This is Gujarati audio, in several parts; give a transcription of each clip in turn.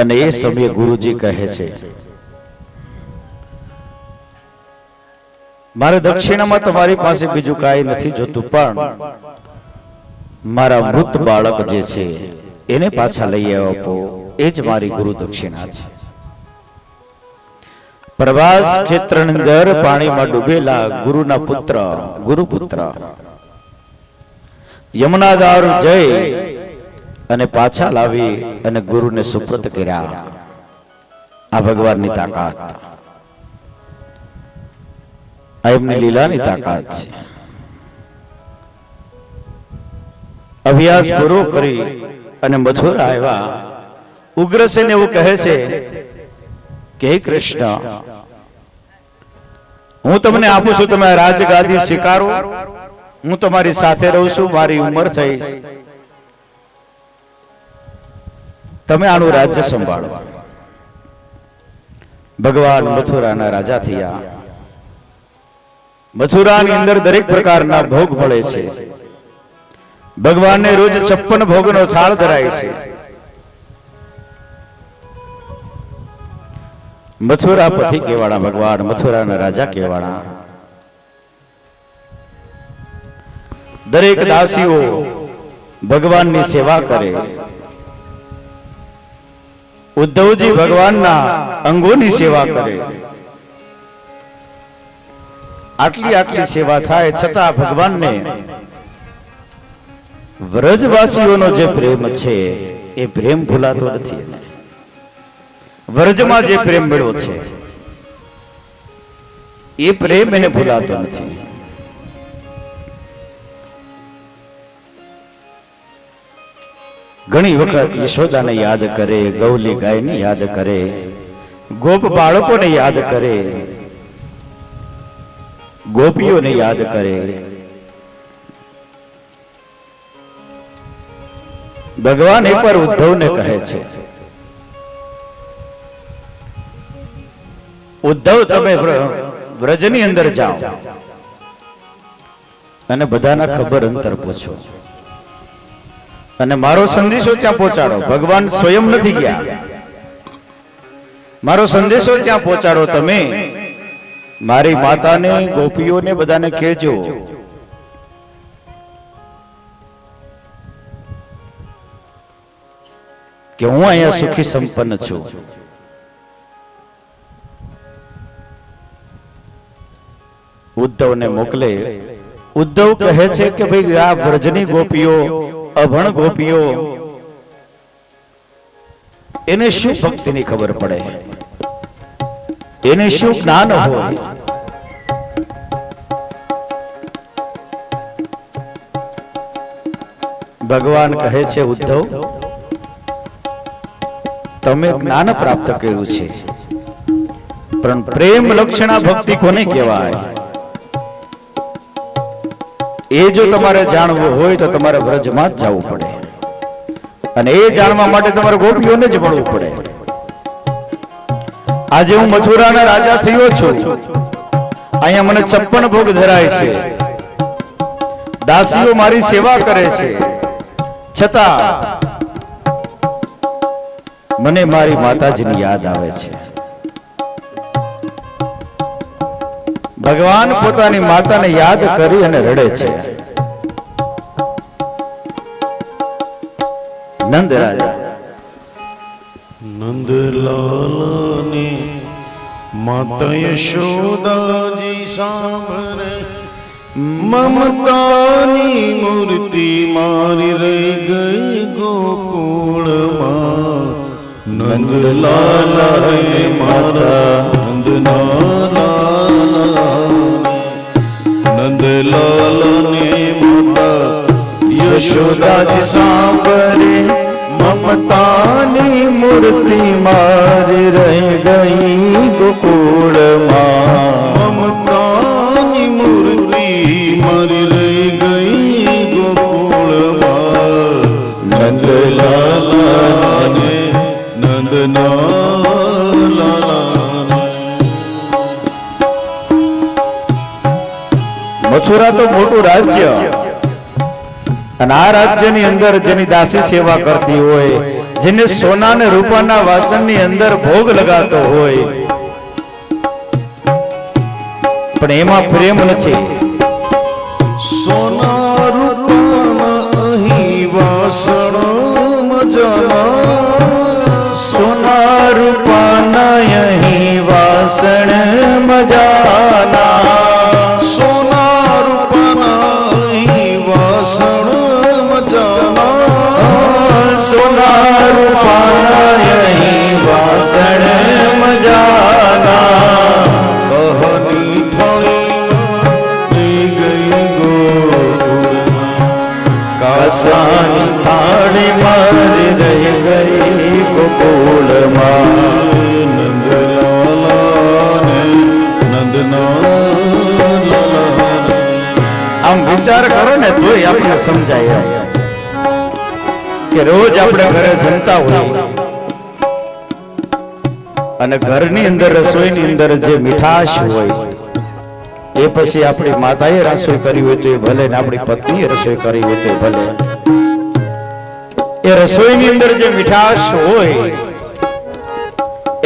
અને એ સમયે ગુરુજી કહે છે, મારે દક્ષિણામાં તમારી પાસે બીજું કાંઈ નથી જોતું, પણ મારા મૃત બાળક જે છે એને પાછા લઈ આપો, એ જ મારી ગુરુ દક્ષિણા છે. પ્રવાસ ક્ષેત્રની અંદર પાણીમાં ડૂબેલા ગુરુના પુત્ર, ગુરુપુત્ર યમુનાદાર જઈ અને પાછા લાવી અને ગુરુને સુપ્રત કર્યા. આ ભગવાનની તાકાત, આ એમની લીલાની તાકાત છે. અભ્યાસ પૂરો કરી અને મથુરા આવ્યા. ઉગ્રસેન એવું કહે છે કે હે કૃષ્ણ, હું તમને આપું છું, તમે રાજગાદી સ્વીકારો, હું તમારી સાથે રહું છું, મારી ઉંમર થઈ, તમે આનું રાજ્ય સંભાળો. ભગવાન મથુરાના રાજા થયા. મથુરાની અંદર દરેક પ્રકારના ભોગ મળે છે. ભગવાનને રોજ 56 ભોગનો થાળ ધરાય છે. મથુરા પતિ કહેવાના ભગવાન, મથુરાના રાજા કહેવાના. દરેક દાસીઓ ભગવાનની સેવા કરે. ઉદ્ધવજી ભગવાનના અંગોની સેવા કરે. આટલી સેવા થાય છતાં ભગવાનને વ્રજવાસીઓનો જે પ્રેમ છે એ પ્રેમ ભૂલાતો નથી. વ્રજમાં જે પ્રેમ મળ્યો છે એ પ્રેમ એને ભૂલાતો નથી. ઘણી વખત યશોદાને યાદ કરે, ગૌલી ગાયને યાદ કરે, ગોપ બાળકોને યાદ કરે, ગોપીઓને યાદ કરે. ભગવાન એકવાર ઉદ્ધવને કહે છે, ઉદ્ધવ તમે વ્રજની અંદર જાઓ અને બધાના ખબર અંતર પૂછો અને મારો સંદેશો ત્યાં પહોંચાડો. ભગવાન સ્વયં નથી ગયા, મારો સંદેશો ત્યાં પહોંચાડો. તમે મારી માતાને, ગોપીઓને બધાને કહેજો કે હું અહીંયા સુખી સંપન્ન છું. ઉદ્ધવને મોકલે. ઉદ્ધવ કહે છે કે ભાઈ આ વ્રજની ગોપીઓ, અભણ ગોપીઓ, એને શું ભક્તિની ખબર પડે, એને શું જ્ઞાન હોય? ભગવાન કહે છે, ઉદ્ધવ તમે જ્ઞાન પ્રાપ્ત કર્યું છે, પણ પ્રેમ લક્ષણા ભક્તિ કોને કહેવાય એ જો તમારે જાણવું હોય તો તમારે વ્રજમાં જ જવું પડે, અને એ જાણવા માટે તમારે ગોપીઓને જ મળવું પડે. આજે હું મથુરાના રાજા થયો છું, અહીંયા મને 56 ભોગ ધરાય છે, દાસીઓ મારી સેવા કરે છે, છતાં મને મારી માતાજીની યાદ આવે છે. ભગવાન પોતાની માતાને યાદ કરી અને રડે છે. નંદ રાજા નંદલાલને માતા યશોદાજી સાંભળે, મમતાની મૂર્તિ મારી રહી ગઈ ગોકુળમાં. નંદલાલને મારા નંદલાલને માતા યશોદાજી સાંભળે, મમતાની મૂર્તિ મારી રહી ગઈ ગોકુળમાં. મમતાની મૂર્તિ મારી રહી ગઈ ગોકુળમાં. નંદલાલાને નંદલાલાને. મથુરા તો મોટું રાજ્ય અને આ રાજ્યની અંદર જેની દાસી સેવા કરતી હોય, જેને સોના ને રૂપાના વાસણની અંદર ભોગ લગાતો હોય, પણ એમાં પ્રેમ નથી. સોના રૂપાના અહીં વાસણ મજાના, સોના રૂપાના અહીં વાસણ મજાના, સોના રૂપાના અહીં વાસણ મજાના, સોના રૂપાના અહીં વાસણ મજાના. કહની થાળીમાં લઈ ગઈ ગોકુળમાં, કાસાની થાળી મારી રહી ગઈ ગોકુળમાં. નંદલાલાને નંદના લાલાને. આમ વિચાર કરો ને તોય આપણને સમજાય કે રોજ આપણે ઘરે જમતા હોય અને ઘરની અંદર રસોઈની અંદર જે મીઠાશ હોય એ પછી આપણી માતાએ રસોઈ કરી હોય તો એ ભલે ને આપણી પત્નીએ રસોઈ કરી હોય તો એ ભલે, એ રસોઈની અંદર જે મીઠાશ હોય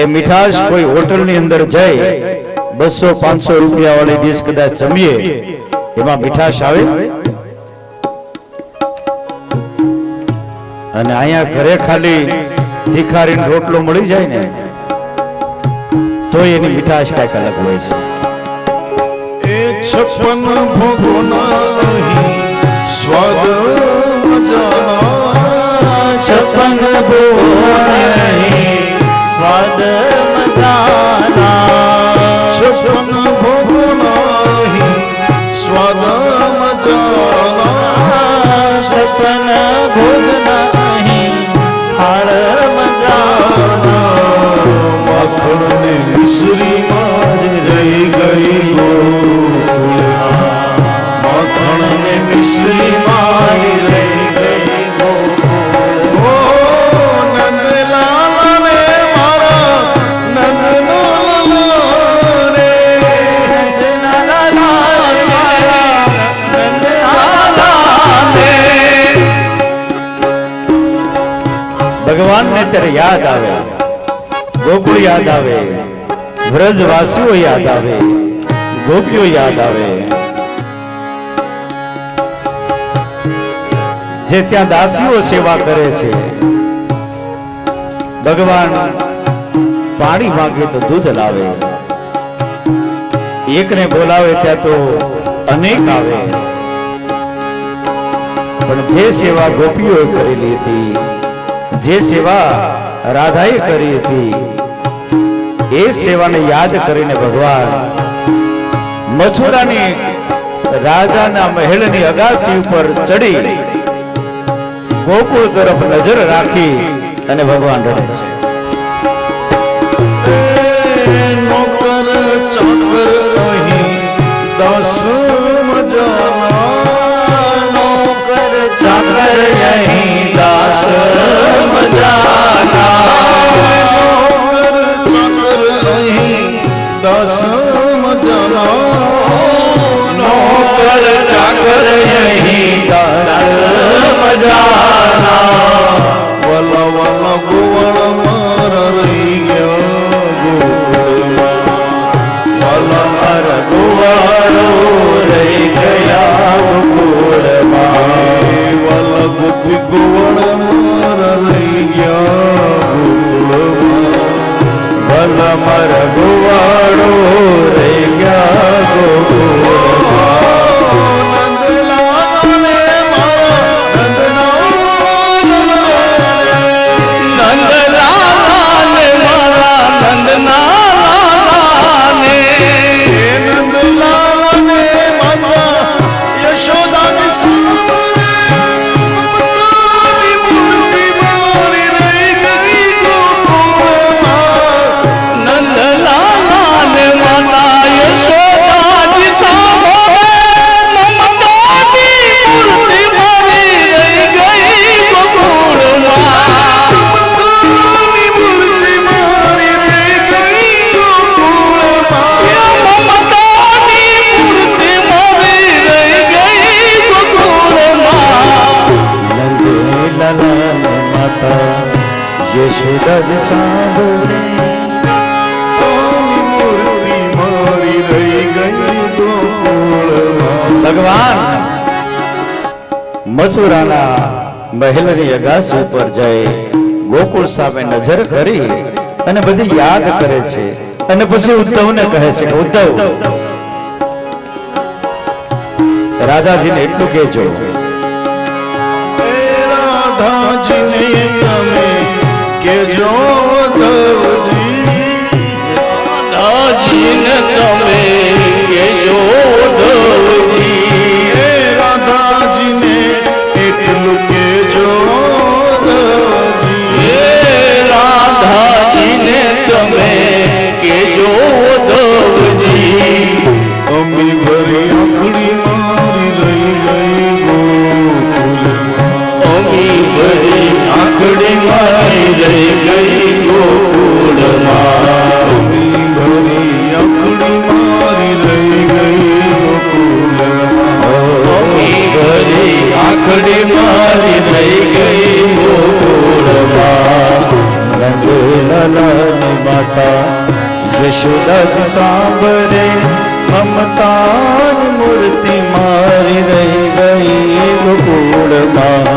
એ મીઠાશ કોઈ હોટલની અંદર જઈ 200-500 રૂપિયા વાળી ડીશ કદાચ જમીએ, એમાં મીઠાશ આવે? અને અહીંયા ઘરે ખાલી તીખારીનો રોટલો મળી જાય ને તો એની મીઠાશ કઈક અલગ હોય છે. એ 56 ભોગોના અહીં સ્વાદ મજાના, 56 ભોગોના અહીં સ્વાદ મજાના, 56 ભોગોના અહીં સ્વાદ મજાના, 56 ભોગના અહીં થાળ મજાના. માખણ ને મિશ્રી માં રહી ગઈ ગોકુળમાં, માખણ ને મિશ્રી માં રહી ગઈ ગોકુળમાં. ઓ નંદલાલા ને મારા નંદલાલા રે, ભગવાન ને ત્યારે યાદ આવે, ગોકુળ યાદ આવે, વ્રજવાસીઓ યાદ આવે, ગોપીઓ યાદ આવે, જે ત્યાં દાસીઓ સેવા કરે છે. ભગવાન પાણી માંગે તો દૂધ લાવે, એકને બોલાવે ત્યાં તો અનેક આવે. પણ જે સેવા ગોપીઓએ કરેલી હતી, જે સેવા રાધાએ કરી હતી, એ સેવાને યાદ કરીને ભગવાન મથુરાની રાજાના મહેલની અગાસી ઉપર ચડી ગોકુળ તરફ નજર રાખી અને ભગવાન રડે છે. નોકર ચાકર અહીં દાસ મજાના, નોકર ચાકર અહીં દાસ મજાના, નોકર ચાકર અહીં દાસ મજાના, નોકર ચાકર અહીં દાસ મજાના. વાલા વાલા ગોવાળ મારા રહી ગયા ગોકુળમાં, વાલા મારા ગોવાળો યશોદાજી સાંભળે તાની મૂર્તિ મારી રહી ગઈ ગોકુળમાં. ભગવાન મથુરાના મહેલની અગાસી ઉપર જઈ ગોકુળ સામે નજર કરી અને બધી યાદ કરે છે અને પછી ઉદ્ધવને કહે છે કે ઉદ્ધવ રાધાજીને એટલું કહેજો હે રાધાજીને તમે કેજો ઉદ્ધવજી. રાધાજીને તમે કેજો ઉદ્ધવજી. હે રાધાજીને એટલું કેજો ઉદ્ધવજી. હે રાધાજીને તમે કેજો ઉદ્ધવજી. અમી ભરી આંખડી મારી રહી ગઈ ગોકુળમાં. અમી ભરી આંખડી મારી રહી ગઈ ગોકુળમાં. અમી ભરી આંખડી મારી રહી ગઈ ગોકુળમાં. અમી ભરી આંખડી મારી રહી ગઈ ગોકુળમાં. નંદલાલાની માતા યશોદાજી સાંભળે મમતાની મૂર્તિ મારી રહી ગઈ ગોકુળમાં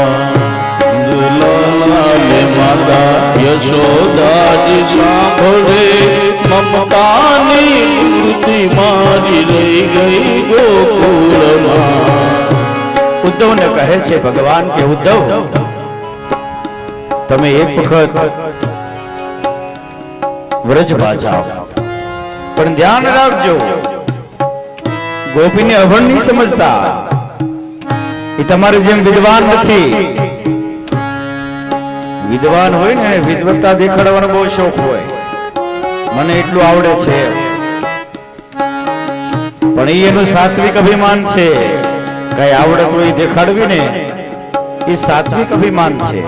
લાલાએ માતા યશોદાજી સાંભળે મમતાની મૂર્તિ મારી રહી ગઈ ગોકુળમાં. ઉદ્ધવને કહે છે ભગવાન કે ઉદ્ધવ તમે એક વખત વ્રજમાં જાઓ પણ ધ્યાન રાખજો ગોપીને અભણ નહીં સમજતા એ તમારી જેમ વિદ્વાન નથી વિદ્વાન હોય ને વિદ્વત્તા દેખાડવાનો બહુ શોખ હોય મને એટલું આવડે છે પણ એનું સાત્વિક અભિમાન છે કઈ આવડત હોય દેખાડવી ને એ સાત્વિક અભિમાન છે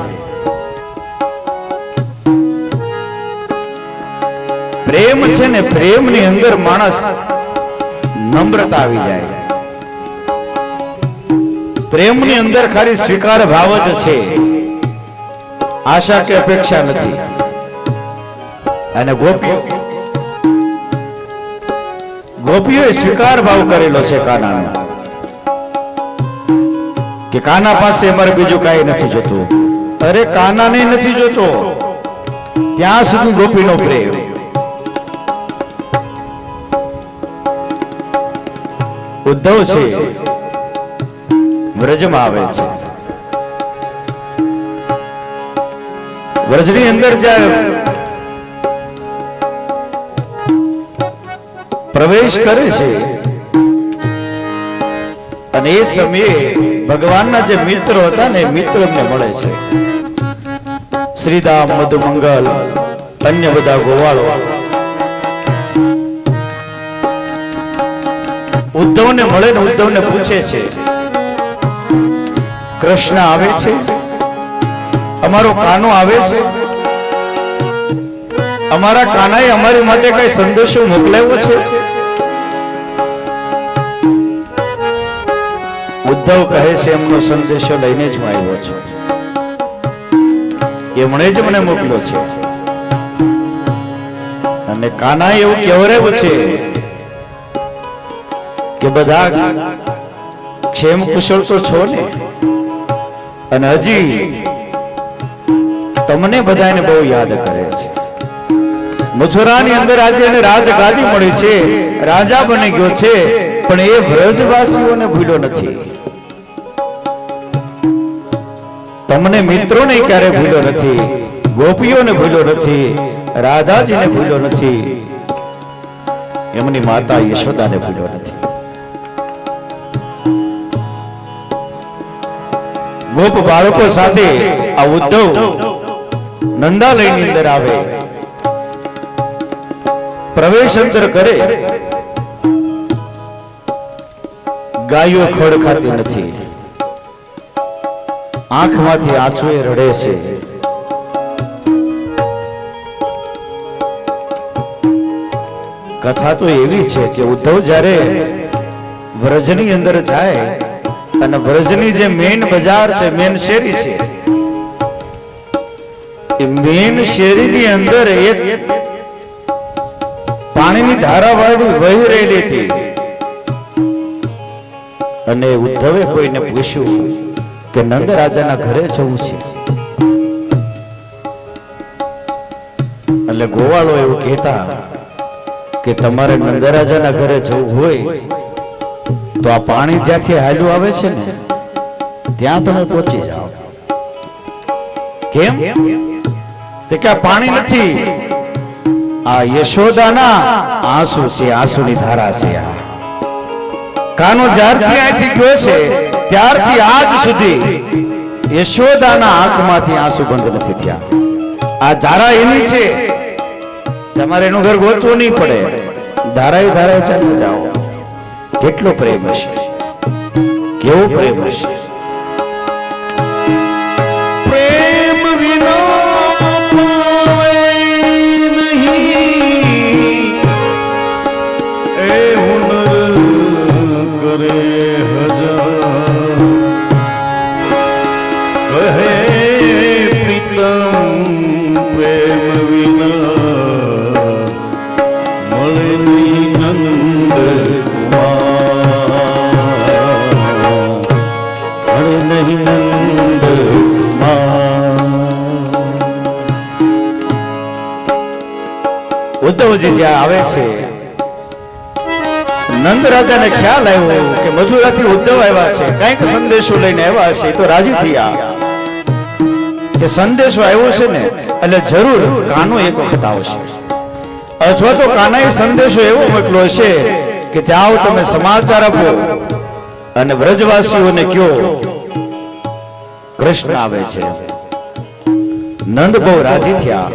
પ્રેમ છે ને પ્રેમની અંદર માણસ નમ્રતા આવી જાય પ્રેમની અંદર ખાલી સ્વીકાર ભાવ જ છે આશા કે અપેક્ષા નથી અને ગોપીઓએ સ્વીકાર ભાવ કરેલો છે કાનાનો કે કાના પાસે અમારે બીજું કાંઈ નથી જોતું અરે કાનાને નથી જોતો ત્યાં સુધી ગોપીનો પ્રેમ ઉદ્ધવ છે વ્રજમાં આવે છે વ્રજની અંદર જાય પ્રવેશ કરે છે અને એ સમયે ભગવાનના જે મિત્રો હતા ને મિત્ર એમને મળે છે શ્રીદામ મધુમંગલ અન્ય બધા ગોવાળો ઉદ્ધવને મળે ને ઉદ્ધવને પૂછે છે કૃષ્ણ આવે છે અમારો કાનો આવે છે અમારા કાનાએ અમારી માટે કઈ સંદેશો મોકલાવ્યો છે ઉદ્ધવ કહે છે એમનો સંદેશો લઈને જ હું આવ્યો છું એમણે જ મને મોકલ્યો છે અને કાનાએ એવું કહેવરાયું છે કે બધા ક્ષેમ કુશળ તો છો ને અને હજી તમને બધાને બહુ યાદ કરે છે મથુરાની અંદર આજે એને રાજગાદી મળી છે રાજા બની ગયો છે પણ એ વ્રજવાસીઓને ભૂલ્યો નથી તમને મિત્રોને ક્યારે ભૂલ્યો નથી ગોપીઓને ભૂલ્યો નથી રાધાજીને ભૂલ્યો નથી એમની માતા યશોદાને ભૂલ્યો નથી ગોપ બાળકો સાથે આ ઉદ્ધવ નંદાલયની અંદર આવે પ્રવેશ અંદર કરે ગાયો ખડ ખાતી નથી આંખમાંથી આંસુએ રડે છે કથા તો એવી છે કે ઉદ્ધવ જ્યારે વ્રજની અંદર જાય અને વ્રજની જે મેન બજાર છે મેન શેરી છે એ મેન શેરીની અંદર એક પાણીની ધારા વાળી વહી રહેલી હતી અને ઉદ્ધવે કોઈને પૂછ્યું કે નંદ રાજાના ઘરે જવું છે. એટલે ગોવાળો એવું કહેતા કે તમારે નંદરાજાના ઘરે જવું હોય તો આ પાણી જ્યાંથી હાલ્યું આવે છે ને ત્યાં તમે પહોંચી જાઓ. કેમ? તે કે આ પાણી નથી, આ યશોદાના આંસુ છે, આંસુની ધારા છે. આ કાનો જ્યારથી અહીંથી ગયો છે ત્યારથી આજ સુધી યશોદાના આંખમાંથી આંસુ બંધ નથી થયા. આ ધારા એની છે, તમારે એનું ઘર ગોતવું નહીં પડે, ધારાએ ધારાએ ચાલી જાઓ. કેટલો પ્રેમ હશે, કેવો પ્રેમ હશે. પ્રેમ વિના પાવે નહીં, એ હુનર કરે હજાર. કહે પ્રીતમ પ્રેમ વિના મળે નહીં નંદ ઉદ્ધવજી જ્યાં આવે છે, નંદ રાજાને ખ્યાલ આવ્યો કે મથુરાથી ઉદ્ધવ આવ્યા છે, કઈક સંદેશો લઈને આવ્યા છે. તો રાજી થયા કે સંદેશો આવ્યો છે ને એટલે જરૂર કાનો એક વખત આવશે, અથવા તો કાનાએ સંદેશો એવો મોકલ્યો છે કે જાઓ તમે સમાચાર આપો અને વ્રજવાસીઓને કયો કૃષ્ણ આવે છે. નંદ બહુ રાજી થયા,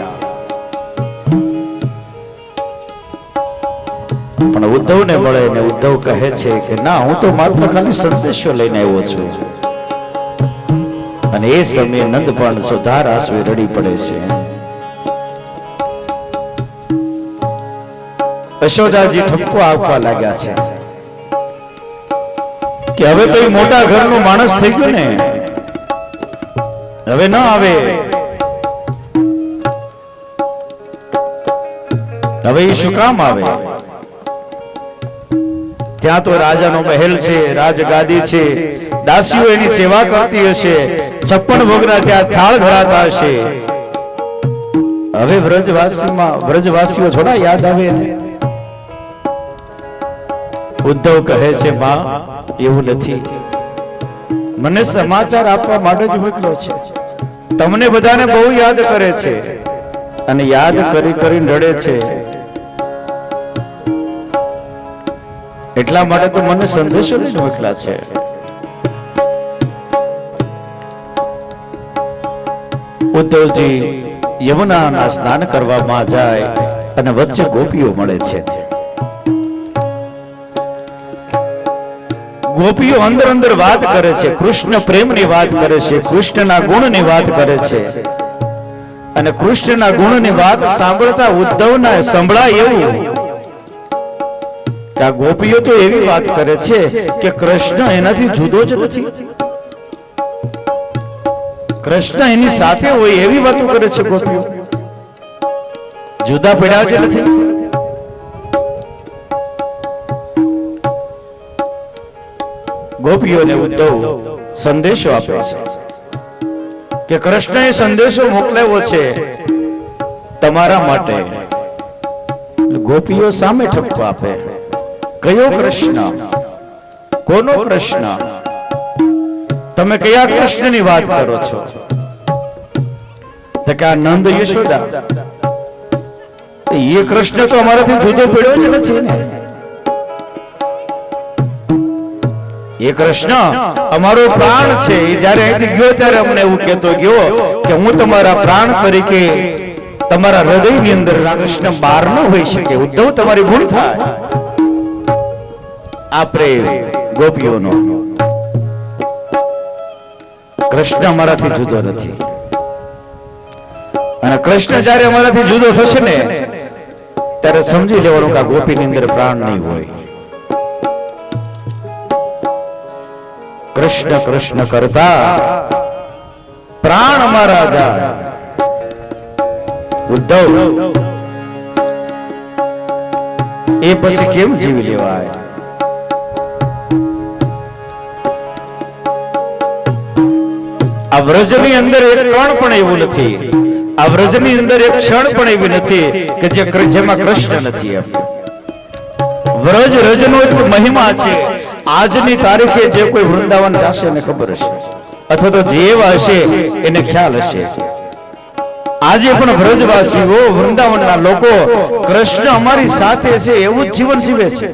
પણ ઉદ્ધવને મળે ને ઉદ્ધવ કહે છે કે ના, હું તો માત્ર ખાલી સંદેશો લઈને આવ્યો છું. અને એ સમયે નંદ પણ સુધાર આંસુએ રડી પડે છે. યશોદાજી ઠપકો આપવા લાગ્યા છે કે હવે તો એ મોટા ઘરનો માણસ થઈ ગયો ને, હવે ન આવે, હવે એ શું કામ આવે? ત્યાં તો રાજાનો મહેલ છે, રાજગાદી છે, દાસીઓ એની સેવા કરતી હશે, 56 ભોગના ત્યાં થાળ ધરાતા હશે. હવે વ્રજવાસીઓ થોડા યાદ આવે ને? ઉદ્ધવ કહે છે માં, એવું નથી, મને સમાચાર આપવા માટે જ મોકલ્યો છે. તમને બધાને બહુ યાદ કરે છે અને યાદ કરી કરીને રડે છે, એટલા માટે તો મને સંદેશો લઈને મોકલ્યા છે. ઉદ્ધવજી યમુનાના સ્નાન કરવામાં જાય અને વચ્ચે ગોપીઓ મળે છે. ગોપીઓ અંદર અંદર વાત કરે છે, કૃષ્ણ પ્રેમની વાત કરે છે, કૃષ્ણના ગુણની વાત કરે છે. અને કૃષ્ણના ગુણની વાત સાંભળતા ઉદ્ધવના સંભળાય એવું કે આ ગોપીઓ તો એવી વાત કરે છે કે કૃષ્ણ એનાથી જુદો જ નથી, કૃષ્ણ એની સાથે હોય એવી વાતો કરે છે. ગોપીઓ જુદા પડ્યા જ નથી. ગોપીઓને ઉદ્ધવ સંદેશો આપે છે કે કૃષ્ણએ સંદેશો મોકલાવ્યો છે તમારા માટે. ગોપીઓ સામે ઠપકો આપે, કયો કૃષ્ણ? કોનો કૃષ્ણ? તમે કયા કૃષ્ણની વાત કરો છો? તો કે આ નંદ યશોદા, એ કૃષ્ણ તો અમારાથી જુદો પડ્યો જ નથી ને. એ કૃષ્ણ અમારો પ્રાણ છે. એ જયારે અહીંથી ગયો ત્યારે અમને એવું કહેતો ગયો કે હું તમારા પ્રાણ તરીકે તમારા હૃદયની અંદર કૃષ્ણ બહાર ન હોઈ શકે. ઉદ્ધવ તમારી ભૂલ થાય. આ પ્રેમ ગોપીઓનો. કૃષ્ણ અમારાથી જુદો નથી, અને કૃષ્ણ જયારે અમારાથી જુદો થશે ને ત્યારે સમજી લેવાનું કે આ ગોપીની અંદર પ્રાણ નહીં હોય. કૃષ્ણ કૃષ્ણ કરતા પ્રાણ અમારા જાય. ઉદ્ધવ એ પછી કેમ જીવી લેવાય? આ વ્રજની અંદર એક કણ પણ એવું નથી, આ વ્રજની અંદર એક ક્ષણ પણ એવી નથી કે જેમાં કૃષ્ણ નથી. એમ વ્રજ રજનો જ મહિમા છે. આજની તારીખે જે કોઈ વૃંદાવન જશે એને ખબર હશે, અથવા તો જે એવા હશે એને ખ્યાલ હશે. આજે પણ વ્રજવાસીઓ, વૃંદાવનના લોકો કૃષ્ણ અમારી સાથે છે એવું જ જીવન જીવે છે.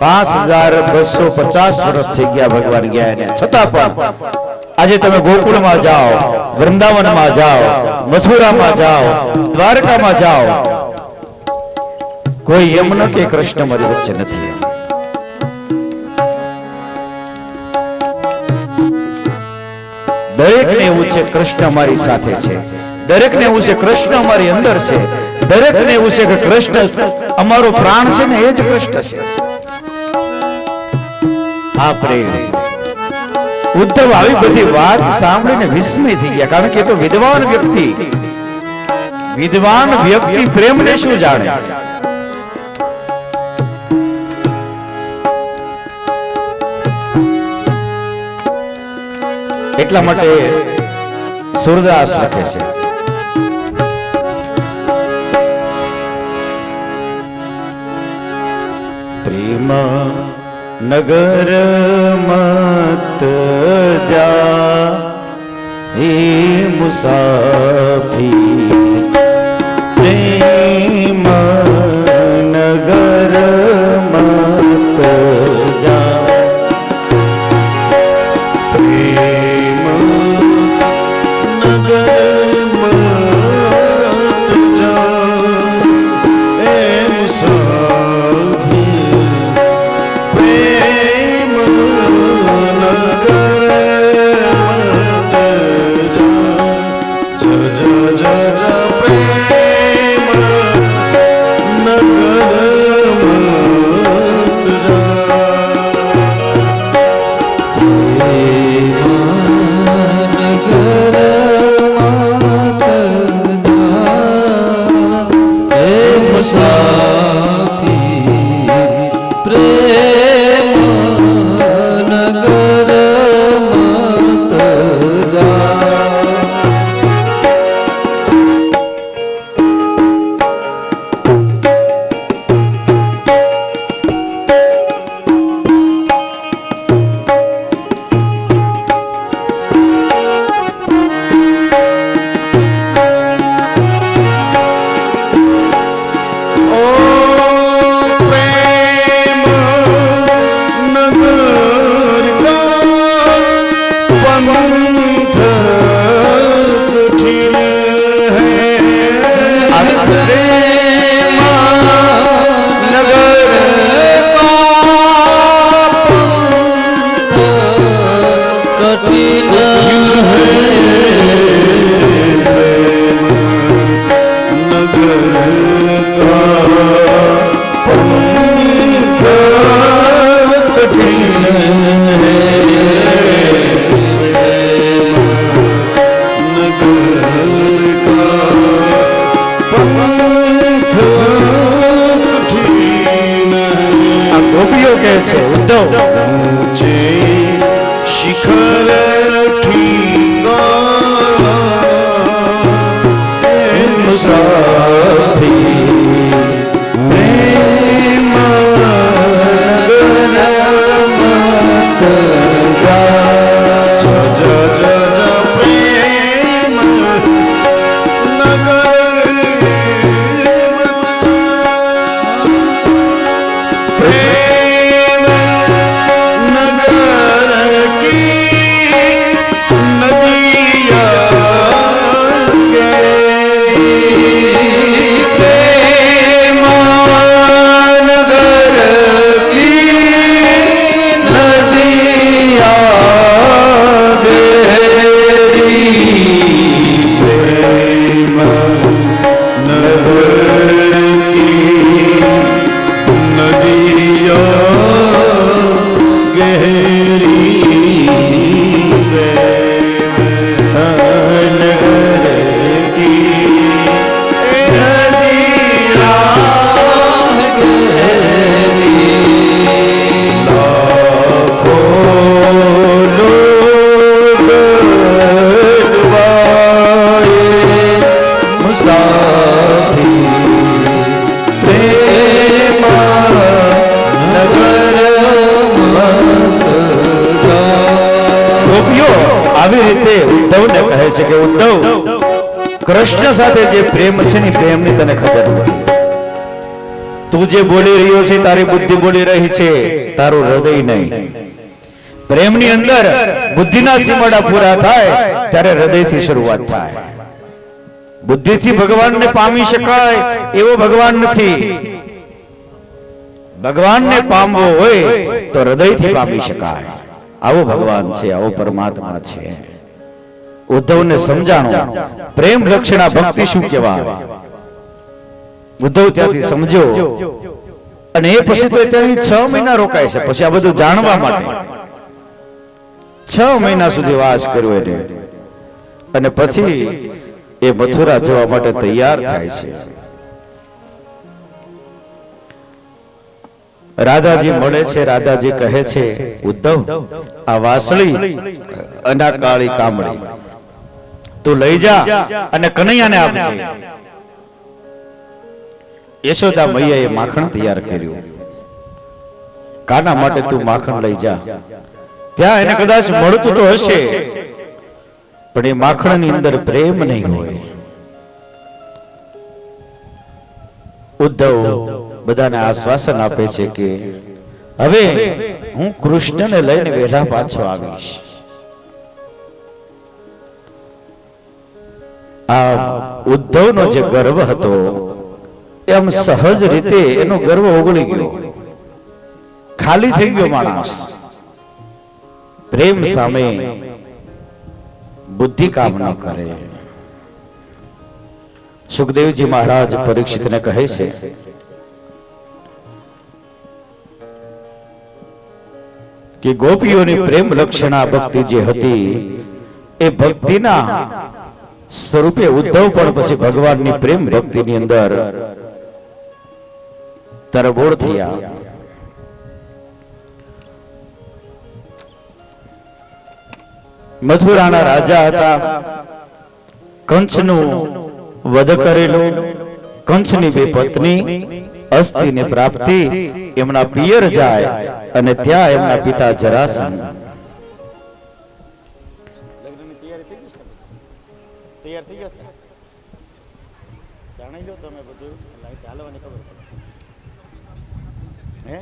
5250 વર્ષ થઈ ગયા ભગવાન ગયા એને, છતાં પણ આજે તમે ગોકુળમાં જાઓ, વૃંદાવનમાં જાઓ, મથુરામાં જાઓ, દ્વારકામાં જાઓ, કોઈ એમ ન કે કૃષ્ણ મારી વચ્ચે નથી. દરેકને એવું છે કૃષ્ણ અમારી સાથે છે, દરેકને એવું છે કૃષ્ણ અમારી અંદર છે, દરેકને એવું છે કે કૃષ્ણ અમારો પ્રાણ છે ને એ જ કૃષ્ણ છે. આ પ્રેમ. ઉદ્ધવ આવી બધી વાત સાંભળીને વિસ્મય થઈ ગયા, કારણ કે એ તો વિદ્વાન વ્યક્તિ પ્રેમને શું જાણે? એટલા માટે સુરદાસ લખે છે, પ્રેમ નગર મત જા હે મુસાફી, પ્રેમ નગર મત જા. પ્રેમ નગર મત જા એ મુસાફિર, પ્રેમ નગર મત જા, જા જા જા પ્રેમ નગર મત જા. ऊंचे शिखर मुसाफिर, प्रेम मत जा, जा जा जा प्रेम नगर प्रेम नगर की नदिया के ગોપીઓ આવી રીતે ઉદ્ધવને કહે છે કે ઉદ્ધવ, કૃષ્ણ સાથે જે પ્રેમ છે ને પ્રેમની તને ખબર નથી. તું જે બોલી રહ્યો છે તારી બુદ્ધિ બોલી રહી છે, તારું હૃદય નહીં. પ્રેમની અંદર બુદ્ધિના સીમાડા પૂરા થાય ત્યારે હૃદયથી શરૂઆત થાય. બુદ્ધિથી ભગવાનને પામી શકાય એવો ભગવાન નથી. ભગવાનને પામવો હોય તો હૃદયથી પામી શકાય. આવો ભગવાન છે, આવો પરમાત્મા છે. ઉદ્ધવને સમજાણો પ્રેમ લક્ષણા ભક્તિ શું કહેવાય. ઉદ્ધવ ત્યાંથી સમજો અને એ પછી તો ત્યાંથી 6 મહિના રોકાય છે. પછી આ બધું જાણવા માટે 6 મહિના સુધી વાસ કર્યો એને, અને પછી એ મથુરા જવા માટે તૈયાર થાય છે. રાધાજી મળે છે. રાધાજી કહે છે ઉદ્ધવ, આ વાસળી અને આ કાળી કામળી તું લઈ જા અને કનૈયાને આપજે. યશોદા મૈયાએ માખણ તૈયાર કર્યું. કાના માટે તું માખણ લઈ જા. ત્યાં એને કદાચ મળતું તો હશે, પણ એ માખણની અંદર પ્રેમ નહીં હોય. ઉદ્ધવ બધાને આશ્વાસન આપે છે કે હવે હું કૃષ્ણને લઈને વહેલા પાછો આવીશ. આ ઉદ્ધવનો જે ગર્વ હતો એમ સહજ રીતે એનો ગર્વ ઓગળી ગયો, ખાલી થઈ ગયો માણસ. પ્રેમ સામે બુદ્ધિ કામ ન કરે. સુખદેવજી મહારાજ પરીક્ષિતને કહે છે કે ગોપીઓની પ્રેમ લક્ષણા ભક્તિ જે હતી એ ભક્તિના સ્વરૂપે ઉદ્ધવ પણ પછી ભગવાનની પ્રેમ ભક્તિની અંદર તરબોળ થયા. મથુરાના રાજા હતા. કંસનું વધ કરેલો. કંસની બે પત્ની અસ્થિની પ્રાપ્તિ. એમના પિયર જાય અને ત્યાં એમના પિતા જરાસંઘ. તૈયાર થઈ ગયા જાણી લો તમે બધું લાઈટ ચાલવાની ખબર પડે. હે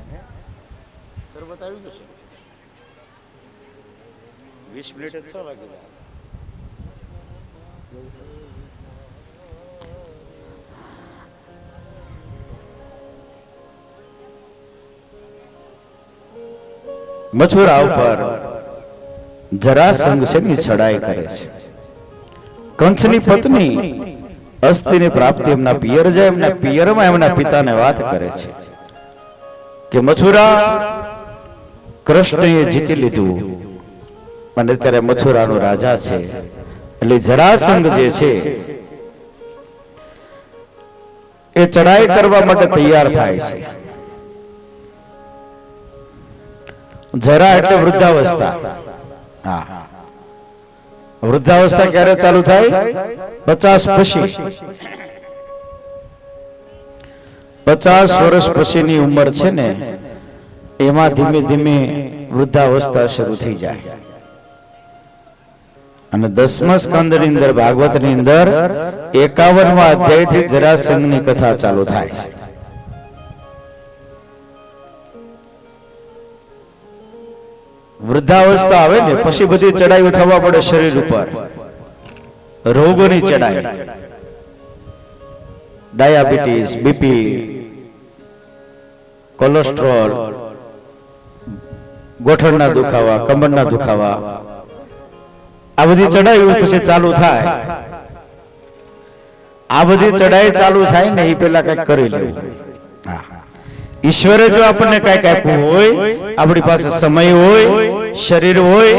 શરબત આવી જશે 20 મિનિટ જ 6 વાગે. મથુરા ઉપર જરાસંઘ શેની ચડાઈ કરે છે. કંસની પત્ની અસ્થિની પ્રાપ્તિ એમના પિયર જાય. એમના પિયરમાં એમના પિતાને વાત કરે છે કે મથુરા કૃષ્ણએ જીતી લીધું અને ત્યારે મથુરાનો રાજા છે. એટલે જરાસંઘ જે છે એ ચડાઈ કરવા માટે તૈયાર થાય છે. જરા એટલે વૃદ્ધાવસ્થા. હા, વૃદ્ધાવસ્થા ક્યારે ચાલુ થાય? 50 પછી. 50 વર્ષ પછીની ઉંમર છે ને એમાં ધીમે ધીમે વૃદ્ધાવસ્થા શરૂ થઈ જાય. અને 10મા સ્કંદની અંદર ભાગવતની અંદર 51મા અધ્યાયથી જરાસંઘની કથા ચાલુ થાય છે. વૃદ્ધાવસ્થા આવે ને પછી બધી ચડાઈઓ થવા પડે શરીર ઉપર. રોગોની ચડાઈ, ડાયાબિટીસ, બીપી, કોલેસ્ટ્રોલ, ગોઠણના દુખાવા, કમરના દુખાવા, આ બધી ચડાઈઓ પછી ચાલુ થાય. આ બધી ચડાઈ ચાલુ થાય ને એ પેલા કઈક કરી લેવું. ઈશ્વરે જો આપણને કઈક આપ્યું હોય, આપણી પાસે સમય હોય, શરીર હોય,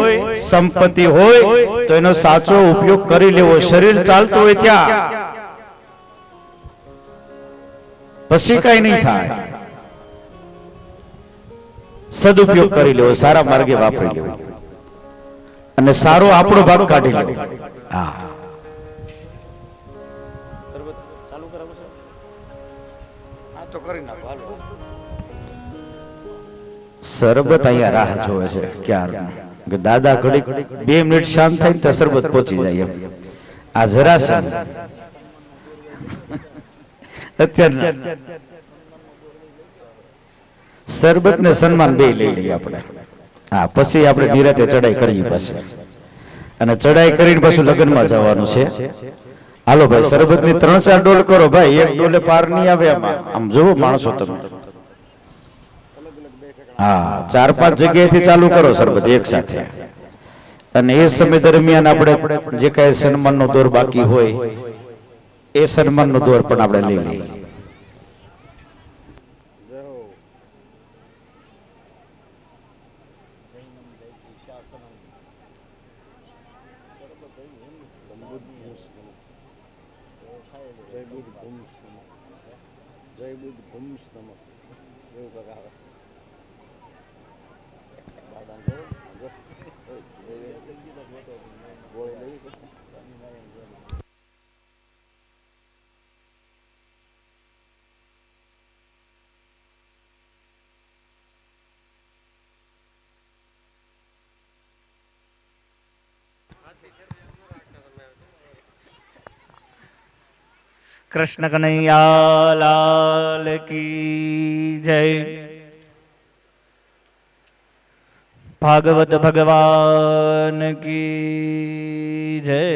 સંપત્તિ હોય તો એનો સાચો ઉપયોગ કરી લેવો. શરીર ચાલતું હોય ત્યાં પછી કઈ નહીં થાય. સદુપયોગ કરી લેવો, સારા માર્ગે વાપરી લેવો અને સારો આપણો ભાગ કાઢી લેવો. હા, શરબત ચાલુ કરાવો છે. હા તો કરી નાખો હાલો. સરબત અહીંયા રાહ જોવે છે ક્યાર કે દાદા ઘડીક 2 મિનિટ શાંત થાય ને તો શરબત પહોંચી જાય એમ. આ જરાસંઘ અત્યારના શરબત ને સન્માન બે લઈ લઈએ આપણે. હા, પછી આપણે નિરાતે ચડાઈ કરીએ પાછી, અને ચડાઈ કરીને પાછું લગ્નમાં જવાનું છે. હાલો ભાઈ, શરબત ની 3-4 ડોલ કરો ભાઈ, એક ડોલે પાર નહીં આવે આમાં. આમ જોવો માણસો તમે. હા, 4-5 જગ્યાએથી ચાલુ કરો શરબત એક સાથે, અને એ સમય દરમિયાન આપણે જે કાંઈ સન્માનનો દોર બાકી હોય એ સન્માનનો દોર પણ આપણે લઈ લઈએ. कृष्ण कन्हैया लाल की जय। भागवत भगवान की जय।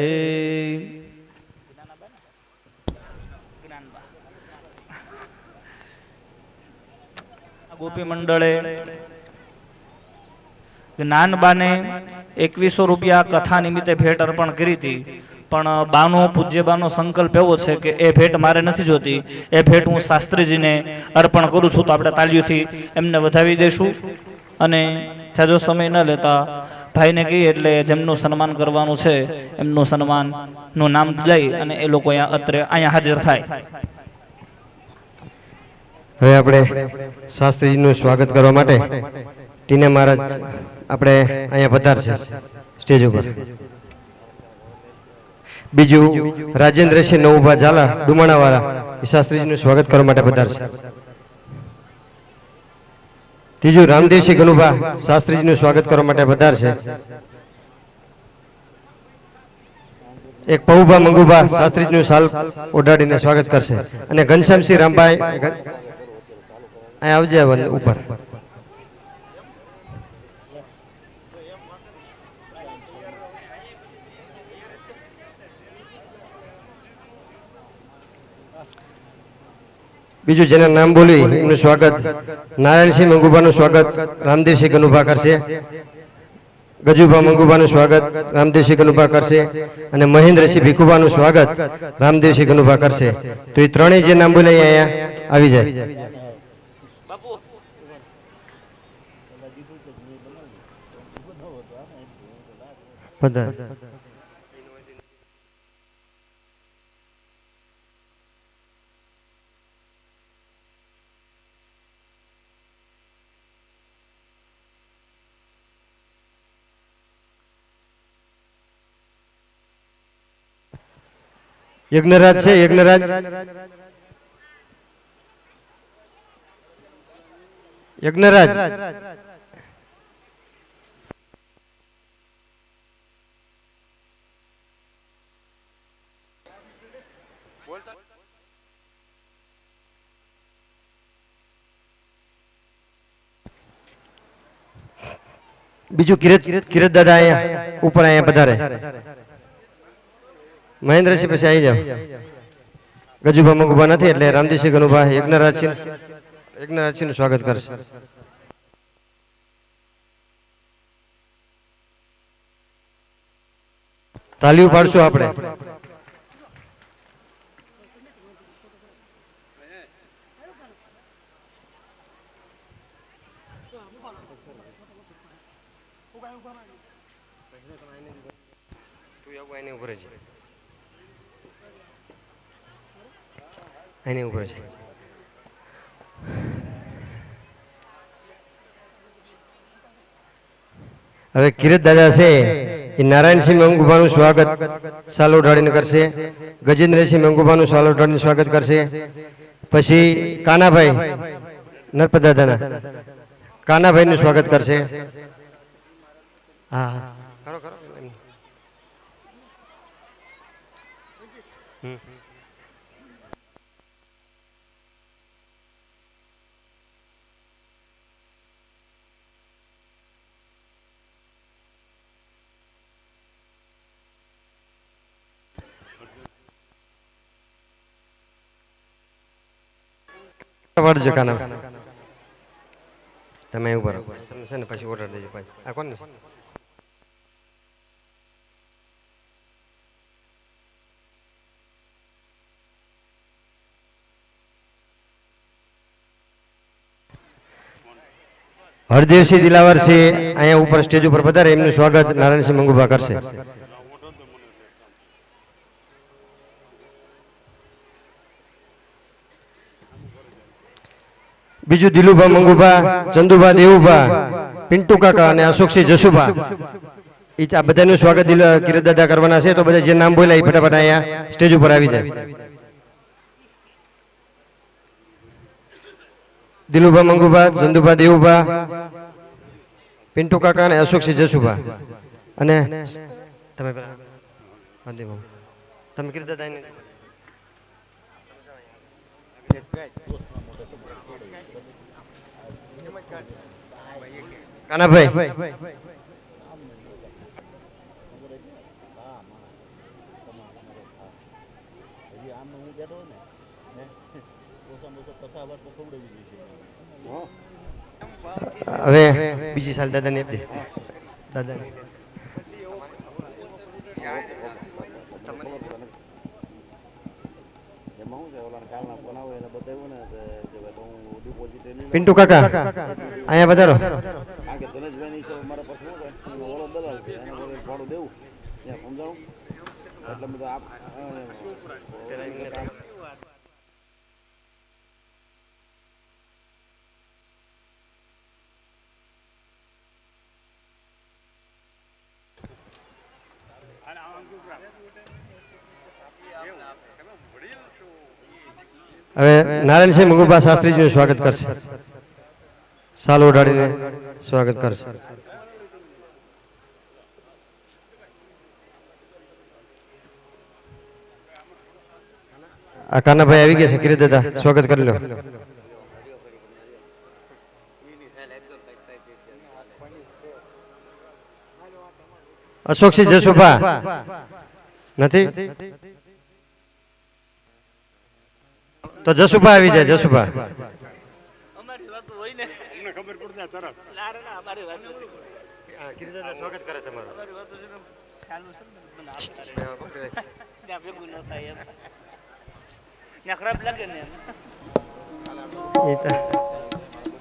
ગોપી મંડળે જ્ઞાનબાને 2100 રૂપિયા કથા નિમિત્તે ભેટ અર્પણ કરી હતી, પણ બાનો પૂજ્યબાનો સંકલ્પ એવો છે કે એ ભેટ મારે નથી જોતી, એ ભેટ હું શાસ્ત્રીજીને અર્પણ કરું છું. તો આપણે તાલીઓથી એમને વધાવી દઈશું, અને જાજો સમય ન લેતા ભાઈને કહીએ એટલે જેમનું સન્માન કરવાનું છે એમનું સન્માનનું નામ લઈ અને એ લોકો અહીંયા હાજર થાય. હવે આપણે શાસ્ત્રીજીનું સ્વાગત કરવા માટે ટીને મહારાજ આપણે અહીંયા પધારશે સ્ટેજ ઉપર. બીજું રાજેન્દ્રસિંહ નવુભા ઝાલા ડુમાણાવાળા એ શાસ્ત્રીજીનું સ્વાગત કરવા માટે પધારશે. ત્રીજું રામદેવસિંહ ગનુભા શાસ્ત્રીજીનું સ્વાગત કરવા માટે પધારશે. એક પહુભા મંગુભા શાસ્ત્રીજીનું શાલ ઓઢાડીને સ્વાગત કરશે. અને ઘનશ્યામસિંહ રામભાઈ અહીંયા આવજે ઉપર. બીજું જેના નામ બોલી એમનું સ્વાગત નારાયણસિંહ મંગુભાનું સ્વાગત રામદેવસિંહ ગનુભા કરશે. ગજુભા મંગુભાનું સ્વાગત રામદેવસિંહ ગનુભા કરશે. અને મહેન્દ્રસિંહ ભીખુભાનું સ્વાગત રામદેવસિંહ ગનુભા કરશે. તો એ ત્રણેય જે નામ બોલે અહીંયા આવી જાય. પધાર. યજ્ઞરાજ છે, યજ્ઞરાજ યજ્ઞરાજ બીજું કિરત દાદા અહીંયા ઉપર અહીંયા પધારે. મહેન્દ્રસિંહ પછી આવી જાવ. ગજુભા મગુભા નથી એટલે રામદેવસિંહ ગનુભા યજ્ઞરાજસિંહ નું સ્વાગત કરશે. તાલીઓ પાડશું આપણે. એની ઉપર છે. હવે કિરત દાદા છે એ નારાયણસિંહ મંગુભાનું સ્વાગત સાલ ઓઢાડીને કરશે. ગજેન્દ્રસિંહ મંગુભાનું સાલ ઓઢાડીને સ્વાગત કરશે. પછી કાનાભાઈ નરપત દાદાના કાનાભાઈનું સ્વાગત કરશે. હા હા કરો કરો એમ. વળજો કાના તમે ઉપર તમે છે ને પછી ઓર્ડર દેજો ભાઈ આ કોણ છે હરદેવસિંહ દિલાવર છે અહીંયા ઉપર સ્ટેજ ઉપર પધારે એમનું સ્વાગત નારાયણસિંહ મંગુભા કરશે. બીજું દિલુભા મંગુભા, ચંદુભા દેવુભા, પિન્ટુ કાકા અને અશોકસિંહ જસુભા આ બધાનું સ્વાગત કિરતદાદા કરવાના છે. તો બધા જે નામ બોલ્યા એ ફટાફટ અહીંયા સ્ટેજ ઉપર આવી જાય. દિલુભા મંગુભા, ચંદુભા દેવુભા, પિન્ટુ કાકા અને અશોકસિંહ જસુભા અને તમે તમે કિરતદાદા કાનાભાઈ હવે બીજી સાલ દાદાને આપી દે દાદાને પિન્ટુ કાકા અહીંયા પધારો. હવે નારાયણસિંહ મંગુભા શાસ્ત્રીજીનું સ્વાગત કરશે. સાલ ઓઢાડીને સ્વાગત કરશે. આ કાનાભાઈ આવી ગયા છે. કિરીટદાદા સ્વાગત કરી લો. અશોકસિંહ જસુભા નથી તો જસુભા આવી જાય. જસુભા સ્વાગત કરે તમારું.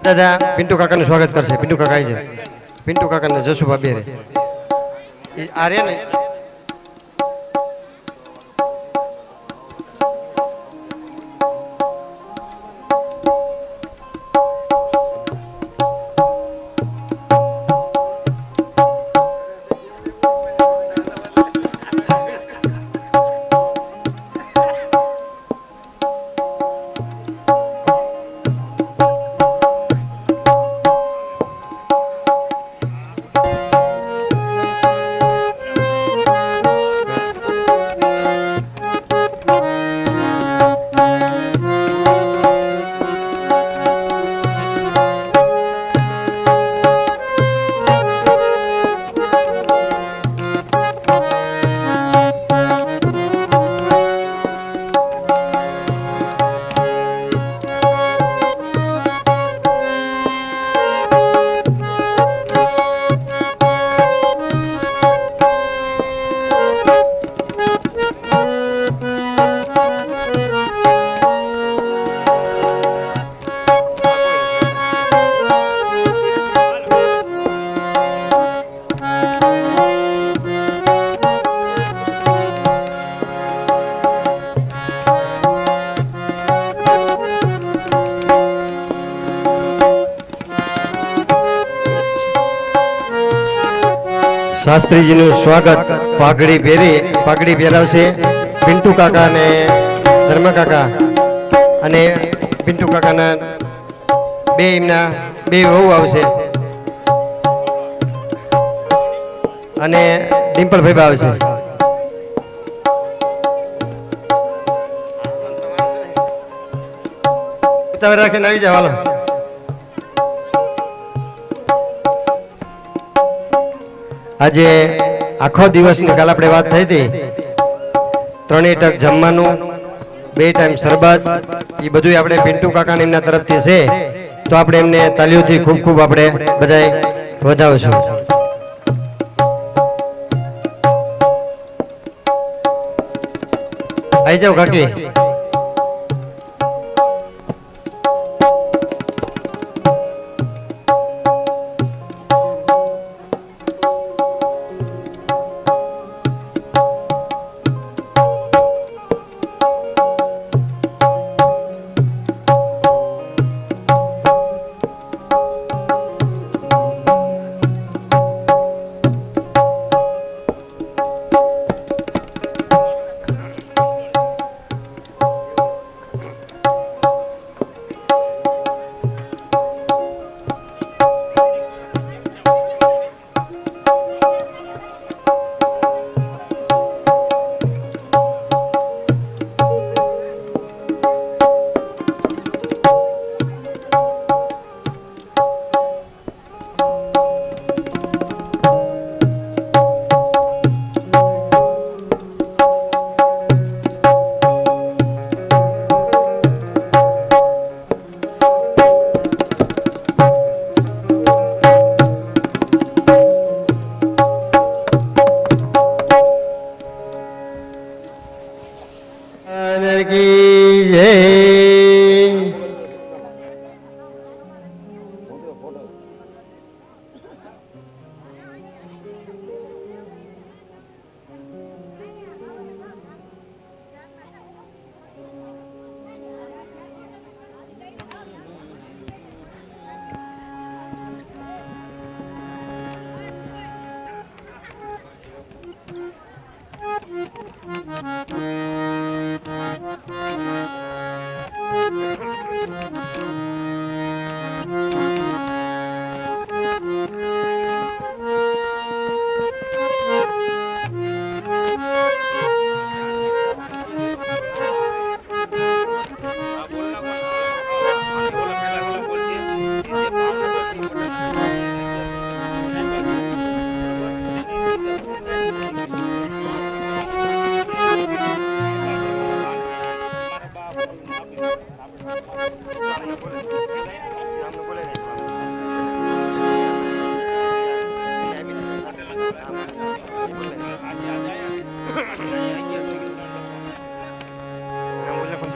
દાદા પિન્ટુ કાકાનું સ્વાગત કરશે. પિન્ટુ કાકા આવી જાય. પિન્ટુ કાકાને જસુભા બે રે આ રે ને શાસ્ત્રીજીનું સ્વાગત પાઘડી પહેરાવશે પિન્ટુ કાકા અને ધર્મ કાકા અને પિન્ટુ કાકાના એમના બે વહુ આવશે. અને ડિમ્પલભાઈ બા આવશે. ઉતાવળ રાખીને આવી જાવ હાલો. આજે આખો દિવસની કાલ આપણે વાત થઈ હતી, 3 ટક જમવાનું, 2 ટાઈમ શરબત, એ બધું આપણે પિન્ટુ કાકા એમના તરફથી છે, તો આપણે એમને તાલીઓથી ખૂબ ખૂબ આપણે બધાય વધાવશું. આવી જાઓ કાકી.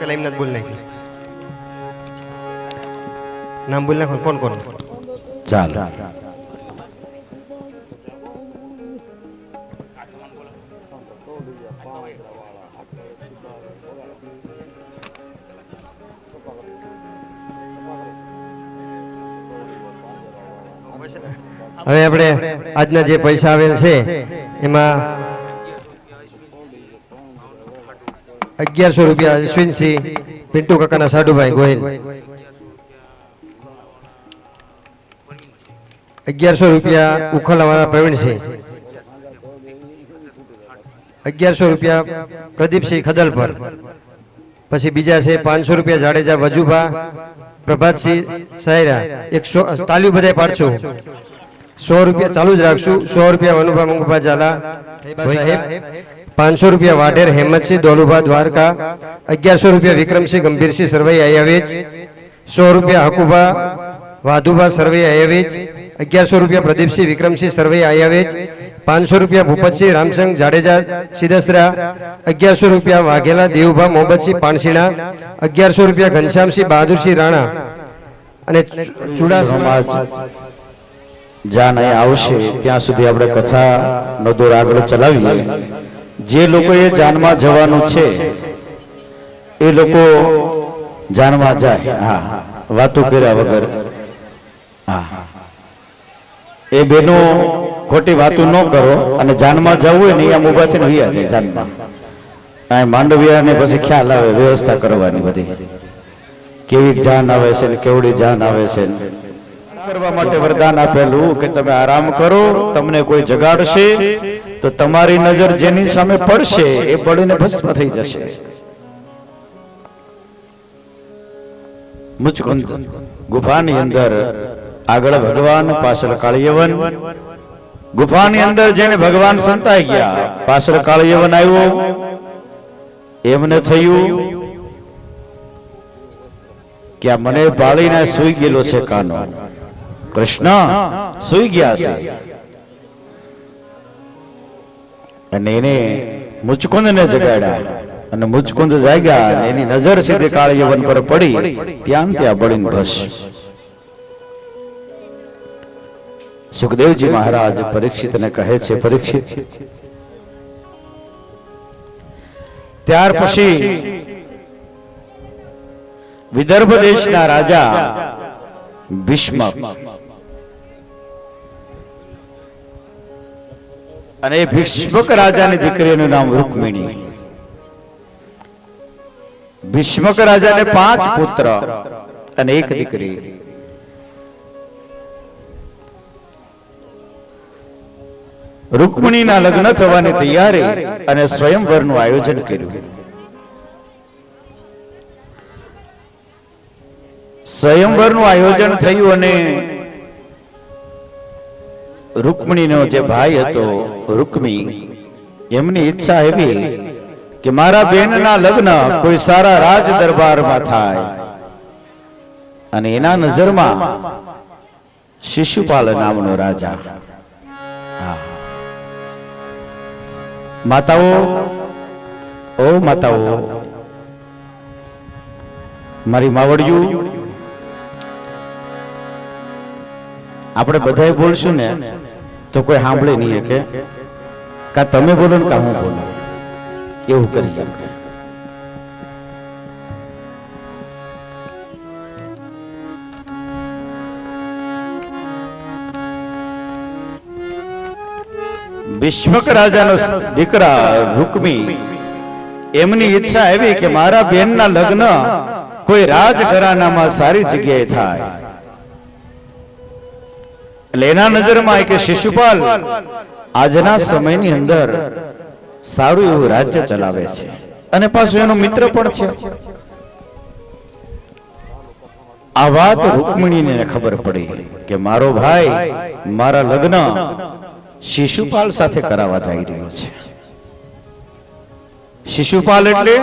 પેલા એમને જ બોલ નાખી. નામ બોલ નાખો. કોણ કોણ? ચાલ હવે આપણે આજના જે પૈસા આવેલ છે એમાં 1100 રૂપિયા અશ્વિનસિંહ પિન્ટુ કાકાના સાડુભાઈ ગોહિલ, 1100 રૂપિયા ઉખલાવાળા પ્રવીણસિંહ, 1100 રૂપિયા પ્રદીપસિંહ ખદલપર. પછી બીજા છે 500 રૂપિયા જાડેજા વજુભા પ્રભાતસિંહ સાયરા. 100 તાલીઓ બધાય પાડશો. 100 રૂપિયા ચાલુ જ રાખશું. 100 રૂપિયા વનુભા મંગુભા ઝાલા સાહેબ, 500 રૂપિયા વાઢેર હેમતસિંહ દોલુભા દ્વારકા, 1100 રૂપિયા વિક્રમસિંહ ગંભીરસિંહ સરવૈયા અયાવેજ, 100 રૂપિયા હકુભા વાધુભા સરવૈયા અયાવેજ, 1100 રૂપિયા પ્રદીપસિંહ વિક્રમસિંહ સરવૈયા અયાવેજ, 500 રૂપિયા ભૂપતસિંહ રામસંગ જાડેજા સિદસરા, 1100 રૂપિયા વાઘેલા દેવભા મોહમ્મદસિંહ પાણસીણા, 1100 રૂપિયા ઘનશ્યામસિંહ બહાદુરસિંહ રાણા. અને ચુડાસમા જાન અહીંયા આવશે ત્યાં સુધી આપણે કથાનો દોર આગળ ચલાવીએ. જે લોકોએ જાનમાં જવાનું છે એ લોકો જાનમાં જાય. હા, વાતો કર્યા વગર. હા, એ બેનો ખોટી વાતો ન કરો અને જાનમાં જવું હોય ને અહીંયા ઊભા થઈને વયા જાય જાનમાં. આ માંડવિયા ને પછી ખ્યાલ આવે વ્યવસ્થા કરવાની બધી, કેવી જાન આવે છે ને કેવડી જાન આવે છે. કરવા માટે વરદાન આપેલું કે તમે આરામ કરો, તમને કોઈ જગાડશે તો તમારી નજર જેની સામે પડશે એ બળીને ભસ્મ થઈ જશે. મુચકુંદ ગુફાની અંદર આગળ ભગવાન, પાછળ કાળિયવન. ગુફાની અંદર જેને ભગવાન સંતાઈ ગયા, પાછળ કાળિયવન આવ્યો. એમને થયું કે આ મને ભાળીને સૂઈ ગયેલો છે કાનો, કૃષ્ણ સૂઈ ગયા છે. અને એને મુચકુંદને જગાડ્યા અને મુચકુંદ જાગ્યા અને એની નજર સીધી કાળિયવન પર પડી. ત્યાં બળીને ભસ. સુખદેવજી મહારાજ પરીક્ષિતને કહે છે, પરીક્ષિત, ત્યાર પછી વિદર્ભ દેશના રાજા ભીષ્મક અને ભીષ્મક રાજાની દીકરીનું નામ રૂકમિણી. ભીષ્મક રાજાને 5 પુત્ર અને 1 દીકરી. રૂકમિણીના લગ્ન થવાની તૈયારી અને સ્વયંવરનું આયોજન કર્યું. સ્વયંવરનું આયોજન થયું અને રૂકમિણીનો જે ભાઈ હતો રૂકમી, એમની ઈચ્છા એવી કે મારા બેનના લગ્ન કોઈ સારા રાજ દરબારમાં થાય. અને એના નજરમાં શિશુપાલ નામનો રાજા. માતાઓ, ઓ માતાઓ, મારી માવડિયું, આપણે બધાય બોલશું ને તો કોઈ સાંભળે નહીં કે કા તમે બોલો ને કા હું બોલું, એવું કરીએ. ભીષ્મક રાજાનો દીકરા રૂકમી, એમની ઈચ્છા એવી કે મારા બેનના લગ્ન કોઈ રાજઘરાનામાં સારી જગ્યાએ થાય. એટલે એના નજરમાં કે શિશુપાલ આજના સમયની અંદર સારું એવું રાજ્ય ચલાવે છે અને પાછું એનો મિત્ર પણ છે. આ વાત રૂકમિણીને ખબર પડી કે મારો ભાઈ મારા લગ્ન શિશુપાલ સાથે કરાવવા જઈ રહ્યો છે. શિશુપાલ એટલે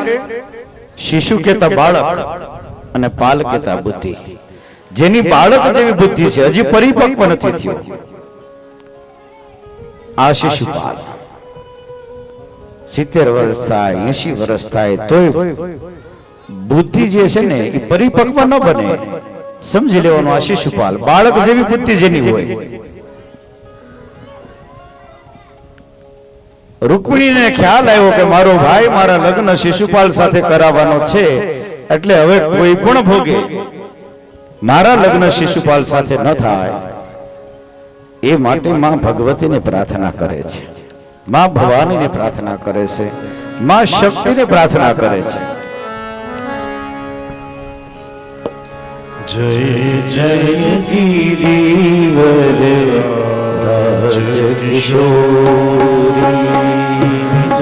શિશુ કહેતા બાળક અને પાલ કહેતા બુદ્ધિ. જેની બાળક જેવી બુદ્ધિ છે, હજી પરિપક્વ નથી થયો, આ શિશુપાલ. 70 વર્ષ થાય, 80 વર્ષ થાય તોય બુદ્ધિ જે છે ને એ પરિપક્વ ન બને. સમજી લેવાનું, આ શિશુપાલ બાળક જેવી બુદ્ધિ જેની હોય. રૂકમિણીને ખ્યાલ આવ્યો કે મારો ભાઈ મારા લગ્ન શિશુપાલ સાથે કરાવવાનો છે, એટલે હવે કોઈ પણ ભોગે મારા લગ્ન શિશુપાલ સાથે ન થાય એ માટે માં ભગવતીને પ્રાર્થના કરે છે, માં ભવાનીને પ્રાર્થના કરે છે, માં શક્તિને પ્રાર્થના કરે છે. જય જય ગિરિવર કિશોરી,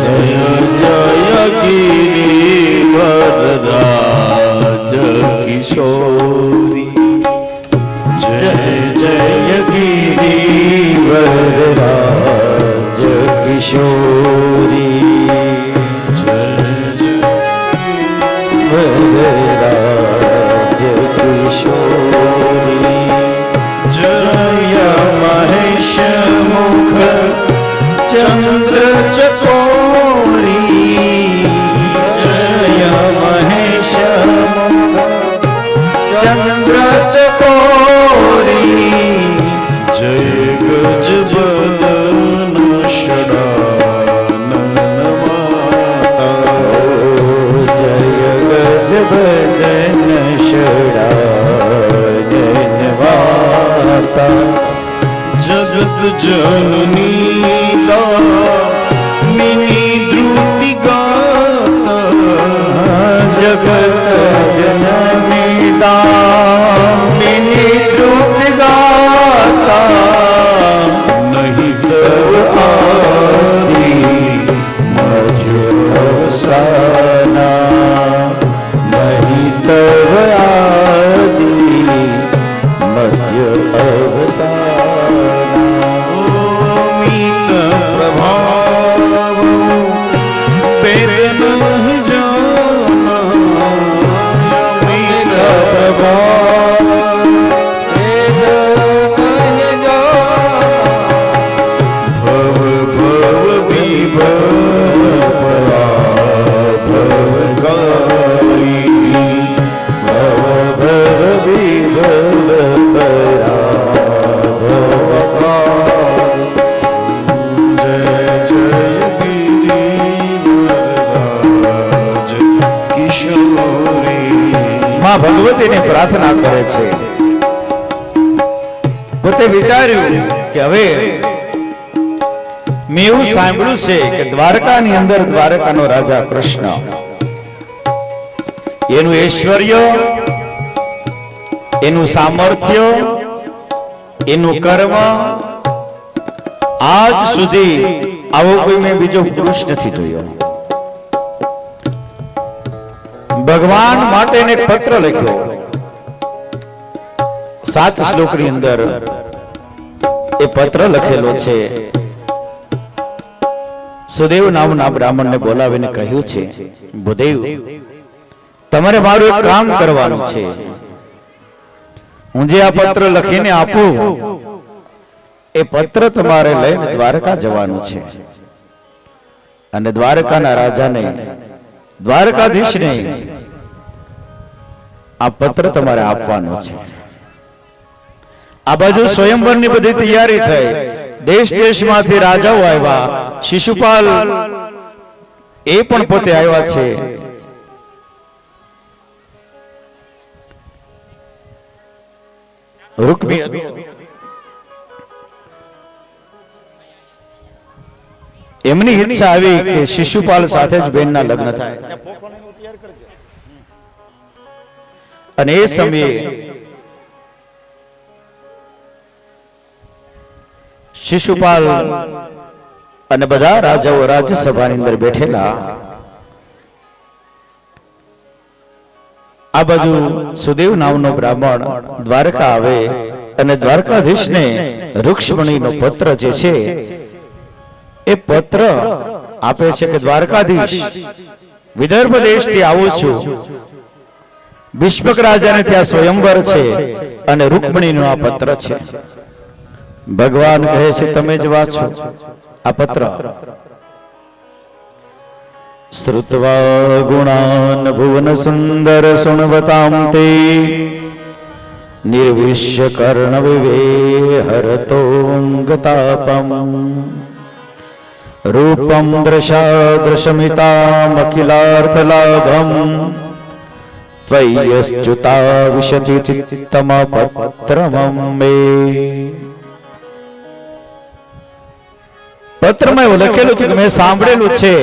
જય જય ગિરિવર રાજ કિશોરી, જય જય ગિરિવર રાજ કિશોરી, જય રાજ કિશોરી, જય મહેશ મુખ ચંદ્ર ચકોરી, જય મહેશ મુખ ચંદ્ર ચકોરી, જય ગજ બદન ષડાનન માતા, જય ગજ બદન ષડાનન માતા, જગત જનની દામિની ધૃતિ ગાતા, જગત જનની દામિની ધૃતિ ગાતા, માં ભગવતીને પ્રાર્થના કરે છે. પોતે વિચાર્યું કે હવે મેં એવું સાંભળ્યું છે કે દ્વારકાની અંદર દ્વારકાનો રાજા કૃષ્ણ, એનું ઐશ્વર્ય, એનું સામર્થ્ય, એનું કર્મ આજ સુધી આવો કોઈ મેં બીજો પુરુષ નથી જોયો. ભગવાન માટે એક પત્ર લખ્યો. 7 શ્લોકની અંદર એ પત્ર લખેલો છે. સુદેવ નામના બ્રાહ્મણને બોલાવીને કહ્યું છે, ભૂદેવ, તમારે મારું એક કામ કરવાનું છે. હું જે આ પત્ર લખીને આપું એ પત્ર તમારે લઈને દ્વારકા જવાનું છે અને દ્વારકાના રાજાને, દ્વારકાધીશને આ પત્ર તમારે આપવાનો છે. આ બાજુ સ્વયંવરની બધી તૈયારી થઈ. દેશ દેશમાંથી રાજાઓ આવ્યા. શિશુપાલ એ પણ પોતે આવ્યા છે. રૂકમી એમની ઈચ્છા આવી કે શિશુપાલ સાથે જ બેનના લગ્ન થાય. અને એ સમયે શિશુપાલ અને બધા રાજાઓ રાજ્યસભાની અંદર બેઠેલા. આ બાજુ સુદેવ નામનો બ્રાહ્મણ દ્વારકા આવે અને દ્વારકાધીશને રૂક્ષ્મણીનો પત્ર જે છે એ પત્ર આપે છે કે દ્વારકાધીશ, વિદર્ભ દેશથી આવું છું. ભીષ્મક રાજાને ત્યાં સ્વયંવર છે અને રૂક્ષ્મણીનો આ પત્ર છે. ભગવાન કહે છે, તમે જ વાંચો આ પત્ર. શ્રુત્વા ગુણાન ભુવન સુંદર સુણવતામ તે નિર્વિશ્ય કર્ણ વિવેહરતો અંગતાપમ રૂપમ દ્રશાદૃશમિતામખિલાર્થલાભમ ત્વય્યસ્ચ્યુતા વિશતિ ચિત્તમપત્રમં મે. પત્રમાં એવું લખેલું કે મેં સાંભળેલું છે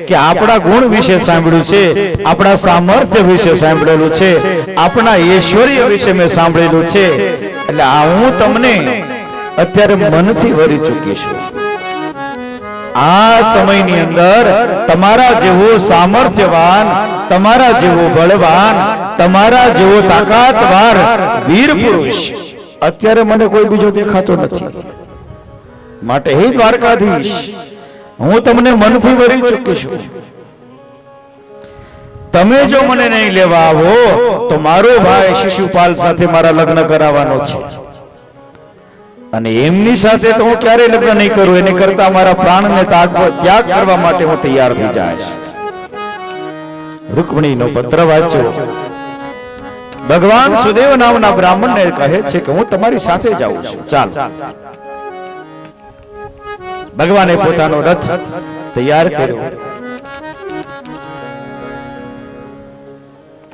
કે આપણા ગુણ વિશે સાંભળ્યું છે, આપણા સામર્થ્ય વિશે સાંભળેલું છે, આપણા ઐશ્વર્ય વિશે મેં સાંભળેલું છે. એટલે આ હું તમને અત્યારે મનથી વરી ચૂકી છું. આ સમયની અંદર તમારા જેવો સામર્થ્યવાન, તમારા જેવો બળવાન, તમારા જેવો તાકાતવાર વીર પુરુષ અત્યારે મને કોઈ બીજો દેખાતો નથી. માટે હે દ્વારકાધીશ, હું તમને મનથી વરી ચૂકી છું. તમે જો મને નહીં લેવા આવો તો મારો ભાઈ શિશુપાલ સાથે મારા લગ્ન કરાવવાનો છે અને એમની સાથે તો હું ક્યારેય લગ્ન નહીં કરું. એને કરતા મારા પ્રાણને ત્યાગ કરવા માટે હું તૈયાર થઈ જઈશ. રૂકમણીનો પત્ર વાંચ્યો. ભગવાન સુદેવ નામના બ્રાહ્મણને કહે છે કે હું તમારી સાથે જાઉં છું, ચાલો. ભગવાને પોતાનો રથ તૈયાર કર્યો.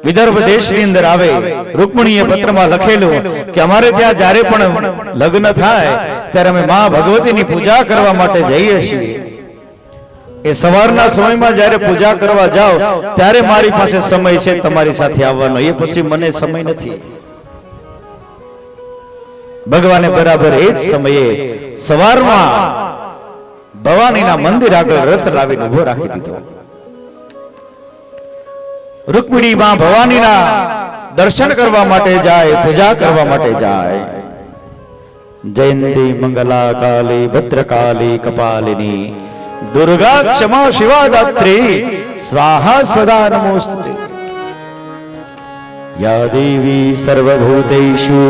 વિદર્ભ દેશની અંદર આવે. રૂકમણીએ પત્રમાં લખેલું કે અમારે ત્યાં જ્યારે પણ લગ્ન થાય ત્યારે અમે માં ભગવતીની પૂજા કરવા માટે જઈએ છીએ. એ સવારના સમયમાં જ્યારે પૂજા કરવા જાઓ ત્યારે મારી પાસે સમય છે તમારી સાથે આવવાનો, એ પછી મને સમય નથી. ભગવાને બરાબર એ જ સમયે સવારમાં ભવાનીના મંદિર આગળ રથ લાવીને ઉભો રાખી દીધો. રૂકમિણી માં ભવાનીના દર્શન કરવા માટે જાય, પૂજા કરવા માટે જાય. જયંતી મંગલા કાલી ભદ્રકાલી કપાલિની દુર્ગા ક્ષમા શિવા દાત્રી સ્વાહા સદા નમોસ્તુતે. યા દેવી સર્વભૂતેષુ